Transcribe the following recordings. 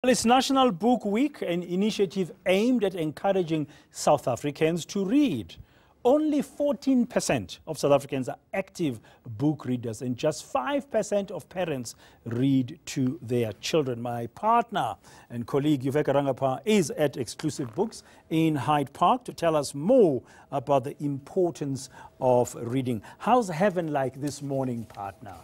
Well, it's National Book Week, an initiative aimed at encouraging South Africans to read. Only 14% of South Africans are active book readers, and just 5% of parents read to their children. My partner and colleague Uveka Rangappa is at Exclusive Books in Hyde Park to tell us more about the importance of reading. How's heaven like this morning, partner?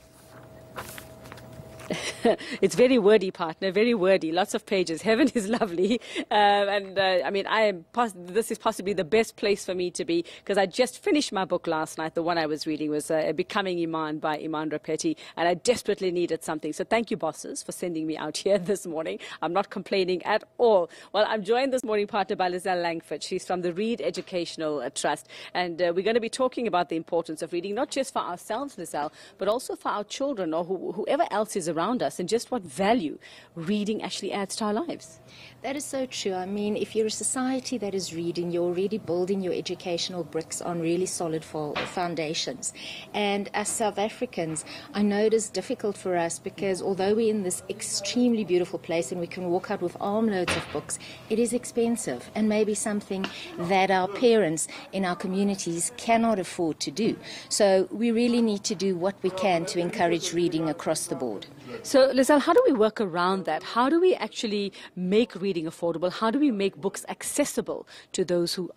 It's very wordy, partner, very wordy. Lots of pages. Heaven is lovely. I mean, this is possibly the best place for me to be, because I just finished my book last night. The one I was reading was Becoming Iman by Iman Rapetti, and I desperately needed something. So thank you, bosses, for sending me out here this morning. I'm not complaining at all. Well, I'm joined this morning, partner, by Lizelle Langford. She's from the Read Educational Trust, and we're going to be talking about the importance of reading, not just for ourselves, Lizelle, but also for our children or whoever else is around us, and just what value reading actually adds to our lives. That is so true. I mean, if you're a society that is reading, you're already building your educational bricks on really solid foundations. And as South Africans, I know it is difficult for us because although we're in this extremely beautiful place and we can walk out with armloads of books, it is expensive and maybe something that our parents in our communities cannot afford to do. So we really need to do what we can to encourage reading across the board. So, Lizelle, how do we work around that? How do we actually make reading affordable? How do we make books accessible to those who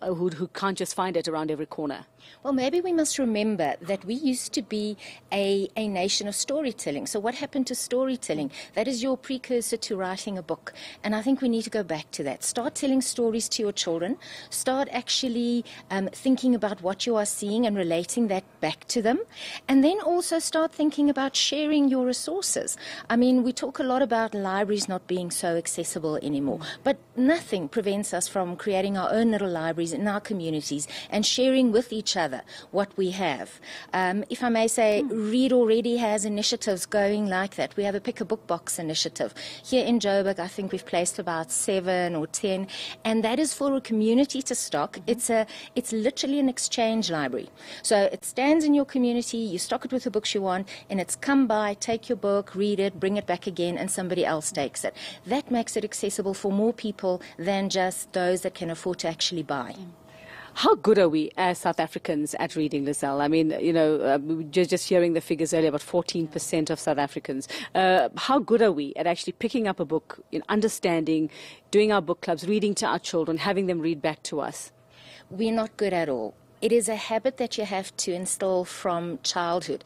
can't just find it around every corner? Well, maybe we must remember that we used to be a nation of storytelling. So what happened to storytelling? That is your precursor to writing a book. And I think we need to go back to that. Start telling stories to your children. Start actually thinking about what you are seeing and relating that back to them. And then also start thinking about sharing your resources. I mean, we talk a lot about libraries not being so accessible anymore, but nothing prevents us from creating our own little libraries in our communities and sharing with each other what we have. If I may say, Read already has initiatives going like that. We have a Pick a Book Box initiative. Here in Joburg, I think we've placed about 7 or 10, and that is for a community to stock. It's literally an exchange library. So it stands in your community, you stock it with the books you want, and it's come by, take your book, read it, bring it back again, and somebody else takes it. That makes it accessible for more people than just those that can afford to actually buy. How good are we as South Africans at reading, Lizelle? I mean, you know, just hearing the figures earlier, about 14% of South Africans. How good are we at actually picking up a book, understanding, doing our book clubs, reading to our children, having them read back to us? We're not good at all. It is a habit that you have to install from childhood.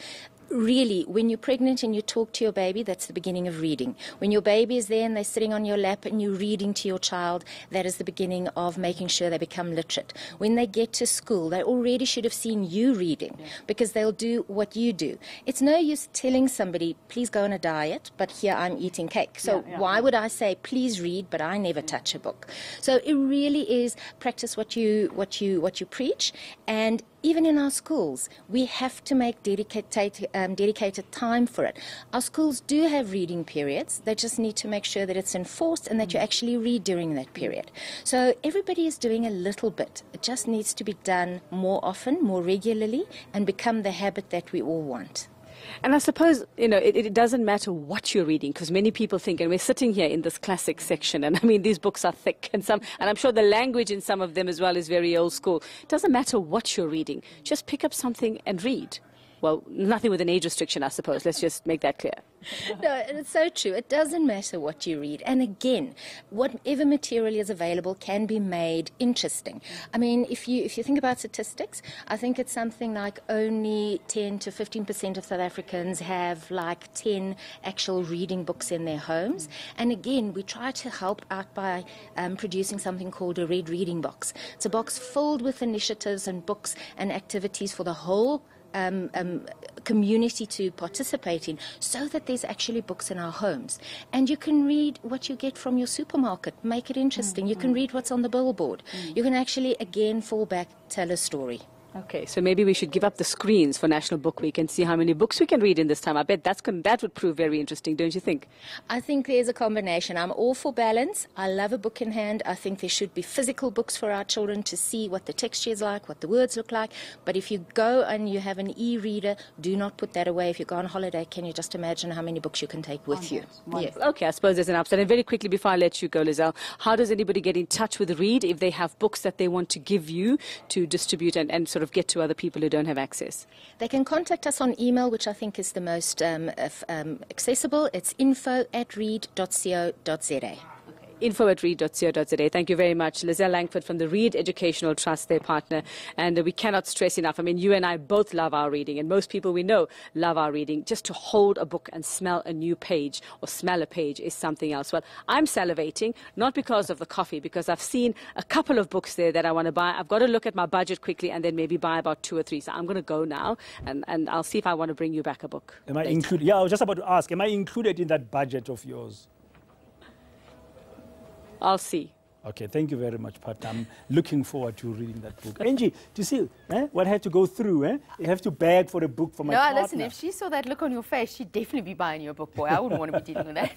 Really, when you're pregnant and you talk to your baby, that's the beginning of reading. When your baby is there and they're sitting on your lap and you're reading to your child, that is the beginning of making sure they become literate. When they get to school, they already should have seen you reading because they'll do what you do. It's no use telling somebody, please go on a diet, but here I'm eating cake. So why would I say, please read, but I never touch a book? So it really is practice what you preach. And even in our schools, we have to make dedicated time for it. Our schools do have reading periods. They just need to make sure that it's enforced and that you actually read during that period. So everybody is doing a little bit. It just needs to be done more often, more regularly, and become the habit that we all want. And I suppose, you know, it doesn't matter what you're reading, because many people think, and we're sitting here in this classic section, and I mean, these books are thick, and I'm sure the language in some of them as well is very old school. It doesn't matter what you're reading. Just pick up something and read. Well, nothing with an age restriction, I suppose. Let's just make that clear. No, it's so true. It doesn't matter what you read. And again, whatever material is available can be made interesting. I mean, if you think about statistics, I think it's something like only 10 to 15% of South Africans have like 10 actual reading books in their homes. And again, we try to help out by producing something called a Red Reading Box. It's a box filled with initiatives and books and activities for the whole community to participate in, so that there's actually books in our homes. And you can read what you get from your supermarket, make it interesting. You can read what's on the billboard. You can actually, again, fall back, tell a story. Okay, so maybe we should give up the screens for National Book Week and see how many books we can read in this time. I bet that would prove very interesting, don't you think? I think there's a combination. I'm all for balance. I love a book in hand. I think there should be physical books for our children to see what the texture is like, what the words look like. But if you go and you have an e-reader, do not put that away. If you go on holiday, can you just imagine how many books you can take with you? Yes. Okay, I suppose there's an upside. And very quickly, before I let you go, Lizelle, how does anybody get in touch with Read if they have books that they want to give you to distribute and sort of get to other people who don't have access? They can contact us on email, which I think is the most accessible. It's info@read.co.za. info@read.co.za. Thank you very much. Lizelle Langford from the Read Educational Trust, their partner. And we cannot stress enough. I mean, you and I both love our reading, and most people we know love our reading. Just to hold a book and smell a new page or smell a page is something else. Well, I'm salivating, not because of the coffee, because I've seen a couple of books there that I want to buy. I've got to look at my budget quickly and then maybe buy about 2 or 3. So I'm going to go now, and I'll see if I want to bring you back a book. Am I included? Yeah, I was just about to ask, am I included in that budget of yours? I'll see. Okay, thank you very much, partner. I'm looking forward to reading that book. Angie, do you see what I had to go through? You have to beg for a book for my partner. No, listen, if she saw that look on your face, she'd definitely be buying you a book, boy. I wouldn't want to be dealing with that.